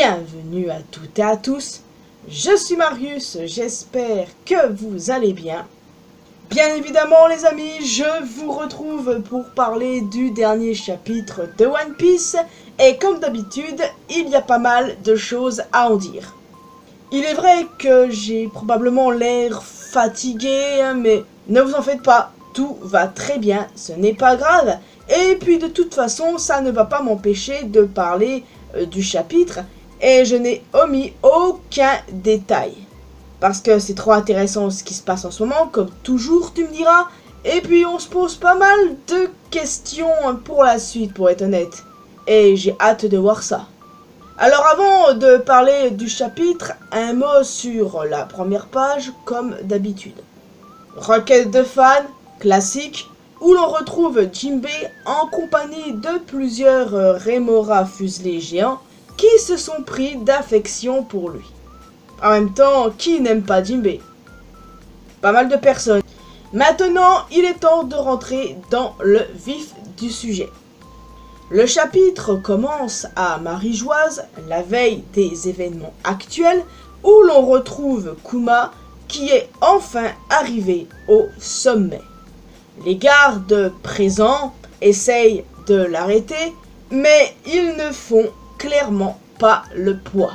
Bienvenue à toutes et à tous, je suis Marius, j'espère que vous allez bien. Bien évidemment les amis, je vous retrouve pour parler du dernier chapitre de One Piece, et comme d'habitude, il y a pas mal de choses à en dire. Il est vrai que j'ai probablement l'air fatigué, mais ne vous en faites pas, tout va très bien, ce n'est pas grave. Et puis de toute façon, ça ne va pas m'empêcher de parler du chapitre, et je n'ai omis aucun détail. Parce que c'est trop intéressant ce qui se passe en ce moment, comme toujours tu me diras. Et puis on se pose pas mal de questions pour la suite, pour être honnête. Et j'ai hâte de voir ça. Alors avant de parler du chapitre, un mot sur la première page, comme d'habitude. Requête de fans, classique, où l'on retrouve Jinbei en compagnie de plusieurs Remora fuselés géants qui se sont pris d'affection pour lui. En même temps, qui n'aime pas Jinbei? Pas mal de personnes. Maintenant, il est temps de rentrer dans le vif du sujet. Le chapitre commence à Marie-Joise, la veille des événements actuels, où l'on retrouve Kuma qui est enfin arrivé au sommet. Les gardes présents essayent de l'arrêter, mais ils ne font clairement pas le poids.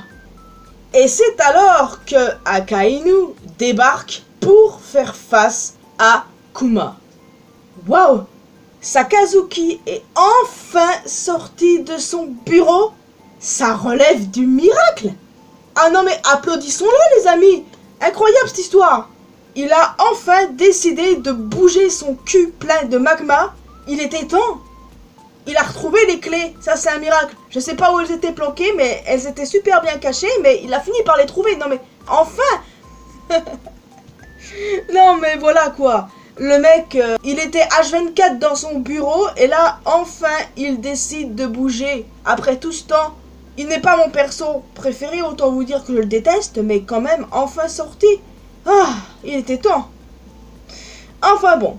Et c'est alors que Akainu débarque pour faire face à Kuma. Waouh! Sakazuki est enfin sorti de son bureau? Ça relève du miracle! Ah non mais applaudissons-le les amis! Incroyable cette histoire! Il a enfin décidé de bouger son cul plein de magma. Il était temps! Il a retrouvé les clés, ça c'est un miracle. Je sais pas où elles étaient planquées, mais elles étaient super bien cachées, mais il a fini par les trouver. Non mais, enfin! Non mais voilà quoi. Le mec, il était H24 dans son bureau, et là, enfin, il décide de bouger. Après tout ce temps, il n'est pas mon perso préféré, autant vous dire que je le déteste, mais quand même, enfin sorti. Ah, il était temps. Enfin bon.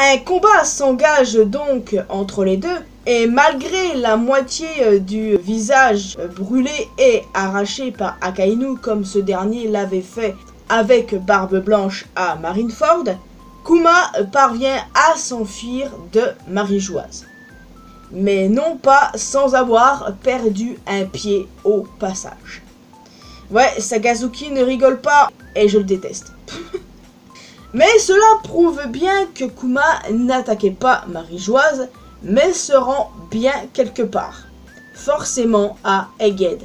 Un combat s'engage donc entre les deux, et malgré la moitié du visage brûlé et arraché par Akainu comme ce dernier l'avait fait avec Barbe Blanche à Marineford, Kuma parvient à s'enfuir de Marie-Joise. Mais non pas sans avoir perdu un pied au passage. Ouais, Sakazuki ne rigole pas, et je le déteste. Mais cela prouve bien que Kuma n'attaquait pas Marie-Joise, mais se rend bien quelque part. Forcément à Egghead.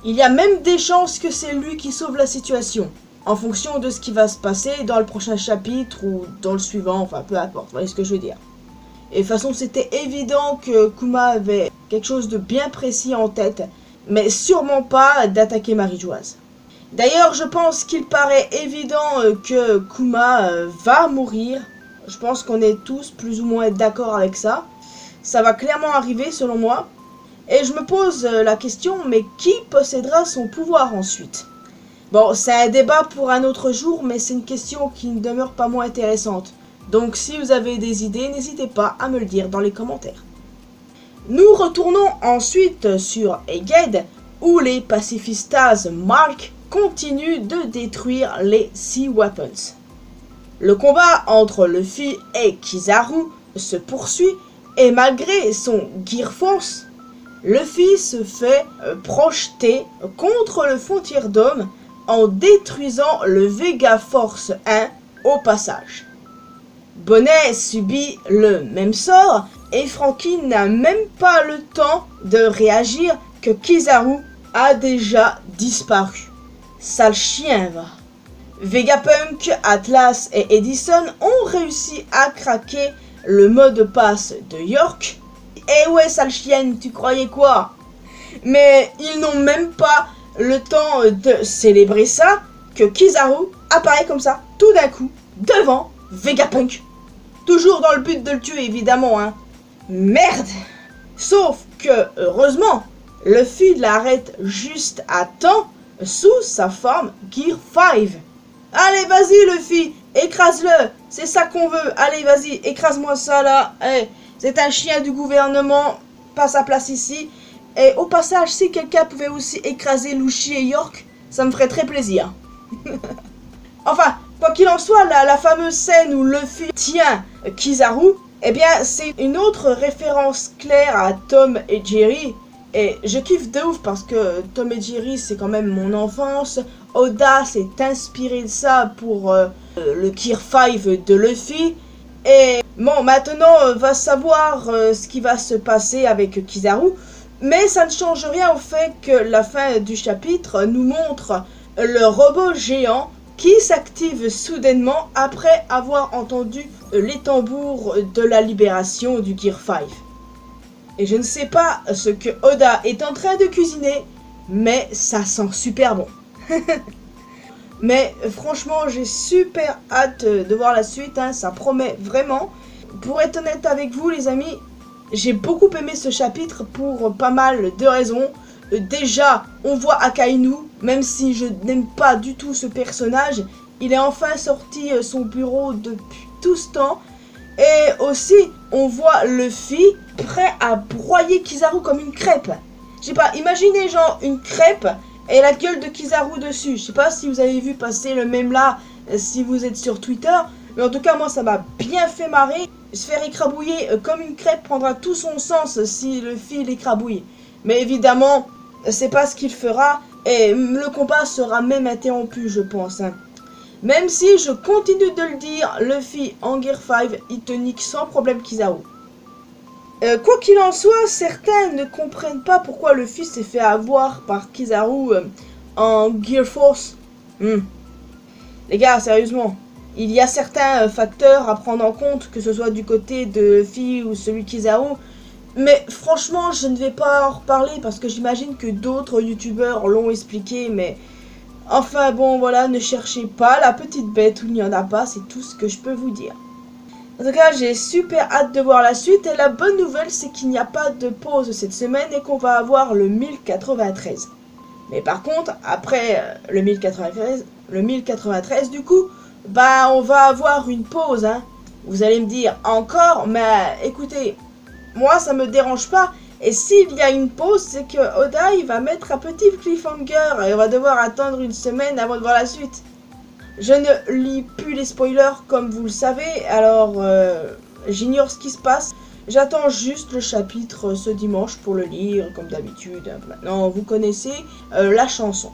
Il y a même des chances que c'est lui qui sauve la situation, en fonction de ce qui va se passer dans le prochain chapitre ou dans le suivant, enfin peu importe, vous voyez ce que je veux dire. Et de toute façon c'était évident que Kuma avait quelque chose de bien précis en tête, mais sûrement pas d'attaquer Marie-Joise. D'ailleurs, je pense qu'il paraît évident que Kuma va mourir. Je pense qu'on est tous plus ou moins d'accord avec ça. Ça va clairement arriver selon moi. Et je me pose la question, mais qui possédera son pouvoir ensuite? Bon, c'est un débat pour un autre jour, mais c'est une question qui ne demeure pas moins intéressante. Donc si vous avez des idées, n'hésitez pas à me le dire dans les commentaires. Nous retournons ensuite sur Egghead, où les pacifistas Mark continue de détruire les Sea Weapons. Le combat entre Luffy et Kizaru se poursuit, et malgré son Gear Force, Luffy se fait projeter contre le Frontier Dome en détruisant le Vega Force 1 au passage. Bonnet subit le même sort, et Franky n'a même pas le temps de réagir que Kizaru a déjà disparu. Sale chien va. Vegapunk, Atlas et Edison ont réussi à craquer le mot de passe de York. Eh ouais, sale chienne, tu croyais quoi? Mais ils n'ont même pas le temps de célébrer ça que Kizaru apparaît comme ça, tout d'un coup, devant Vegapunk. Toujours dans le but de le tuer, évidemment, hein. Merde! Sauf que, heureusement, Luffy l'arrête juste à temps sous sa forme Gear 5. Allez, vas-y, Luffy, écrase-le, c'est ça qu'on veut. Allez, vas-y, écrase-moi ça, là. Hey, c'est un chien du gouvernement, pas sa place ici. Et au passage, si quelqu'un pouvait aussi écraser Lucy et York, ça me ferait très plaisir. Enfin, quoi qu'il en soit, la fameuse scène où Luffy tient Kizaru, eh bien, c'est une autre référence claire à Tom et Jerry. Et je kiffe de ouf parce que Tom et Jerry, c'est quand même mon enfance. Oda s'est inspiré de ça pour le Gear 5 de Luffy. Et bon, maintenant, on va savoir ce qui va se passer avec Kizaru. Mais ça ne change rien au fait que la fin du chapitre nous montre le robot géant qui s'active soudainement après avoir entendu les tambours de la libération du Gear 5. Et je ne sais pas ce que Oda est en train de cuisiner, mais ça sent super bon. Mais franchement, j'ai super hâte de voir la suite, hein, ça promet vraiment. Pour être honnête avec vous les amis, j'ai beaucoup aimé ce chapitre pour pas mal de raisons. Déjà, on voit Akainu, même si je n'aime pas du tout ce personnage, il est enfin sorti son bureau depuis tout ce temps. Et aussi, on voit Luffy prêt à broyer Kizaru comme une crêpe. Je sais pas, imaginez genre une crêpe et la gueule de Kizaru dessus. Je sais pas si vous avez vu passer le mème là, si vous êtes sur Twitter. Mais en tout cas, moi, ça m'a bien fait marrer. Se faire écrabouiller comme une crêpe prendra tout son sens si Luffy l'écrabouille. Mais évidemment, c'est pas ce qu'il fera. Et le combat sera même interrompu, je pense. Hein. Même si je continue de le dire, Luffy en Gear 5, il te nique sans problème Kizaru. Quoi qu'il en soit, certains ne comprennent pas pourquoi Luffy s'est fait avoir par Kizaru en Gear Force. Les gars, sérieusement, il y a certains facteurs à prendre en compte, que ce soit du côté de Luffy ou celui de Kizaru. Mais franchement, je ne vais pas en reparler parce que j'imagine que d'autres youtubeurs l'ont expliqué, mais... Enfin bon, voilà, ne cherchez pas la petite bête où il n'y en a pas, c'est tout ce que je peux vous dire. En tout cas, j'ai super hâte de voir la suite et la bonne nouvelle, c'est qu'il n'y a pas de pause cette semaine et qu'on va avoir le 1093. Mais par contre, après le 1093 du coup, bah on va avoir une pause, hein. Vous allez me dire, encore, mais écoutez, moi ça me dérange pas. Et s'il y a une pause, c'est que Oda, il va mettre un petit cliffhanger et on va devoir attendre une semaine avant de voir la suite. Je ne lis plus les spoilers comme vous le savez, alors j'ignore ce qui se passe. J'attends juste le chapitre ce dimanche pour le lire, comme d'habitude. Maintenant, vous connaissez la chanson.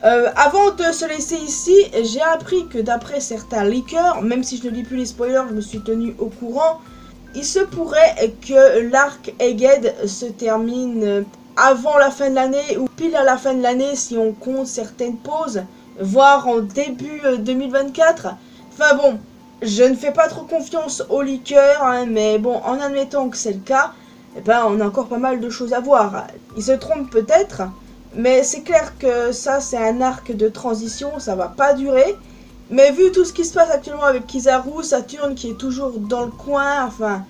Avant de se laisser ici, j'ai appris que d'après certains leakers, même si je ne lis plus les spoilers, je me suis tenu au courant, il se pourrait que l'arc Egghead se termine avant la fin de l'année ou pile à la fin de l'année si on compte certaines pauses, voire en début 2024. Enfin bon, je ne fais pas trop confiance aux leakers, hein, mais bon, en admettant que c'est le cas, eh ben, on a encore pas mal de choses à voir. Ils se trompent peut-être, mais c'est clair que ça c'est un arc de transition, ça va pas durer. Mais vu tout ce qui se passe actuellement avec Kizaru, Saturne qui est toujours dans le coin, enfin,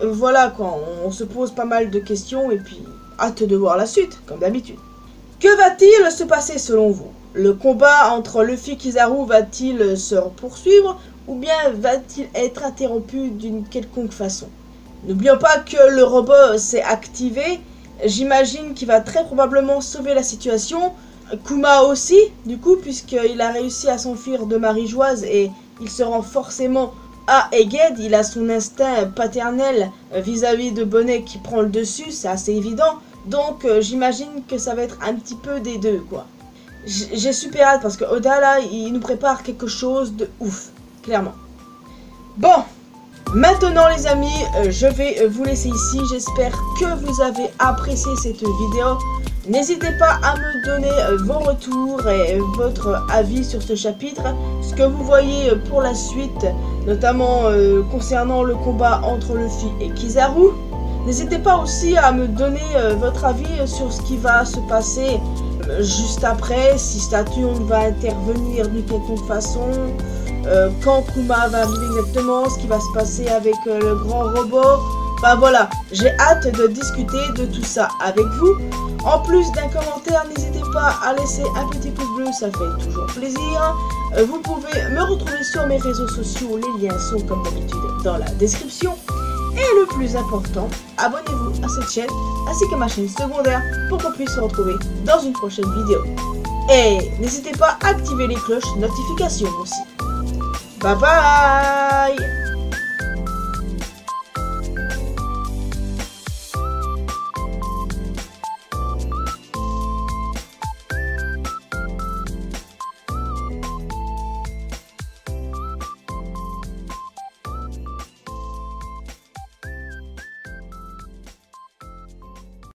voilà quoi, on se pose pas mal de questions et puis hâte de voir la suite, comme d'habitude. Que va-t-il se passer selon vous? Le combat entre Luffy et Kizaru va-t-il se poursuivre ou bien va-t-il être interrompu d'une quelconque façon? N'oublions pas que le robot s'est activé, j'imagine qu'il va très probablement sauver la situation. Kuma aussi, du coup, puisqu'il a réussi à s'enfuir de Marie-Joise et il se rend forcément à Egghead. Il a son instinct paternel vis-à-vis de Bonnet qui prend le dessus, c'est assez évident. Donc j'imagine que ça va être un petit peu des deux, quoi. J'ai super hâte parce que Oda, là, il nous prépare quelque chose de ouf, clairement. Bon, maintenant les amis, je vais vous laisser ici. J'espère que vous avez apprécié cette vidéo. N'hésitez pas à me donner vos retours et votre avis sur ce chapitre, ce que vous voyez pour la suite, notamment concernant le combat entre Luffy et Kizaru. N'hésitez pas aussi à me donner votre avis sur ce qui va se passer juste après, si Saturne va intervenir d'une quelconque façon, quand Kuma va arriver exactement, ce qui va se passer avec le grand robot. Enfin voilà, j'ai hâte de discuter de tout ça avec vous. En plus d'un commentaire, n'hésitez pas à laisser un petit pouce bleu, ça fait toujours plaisir. Vous pouvez me retrouver sur mes réseaux sociaux, les liens sont comme d'habitude dans la description. Et le plus important, abonnez-vous à cette chaîne ainsi qu'à ma chaîne secondaire pour qu'on puisse se retrouver dans une prochaine vidéo. Et n'hésitez pas à activer les cloches notifications aussi. Bye bye!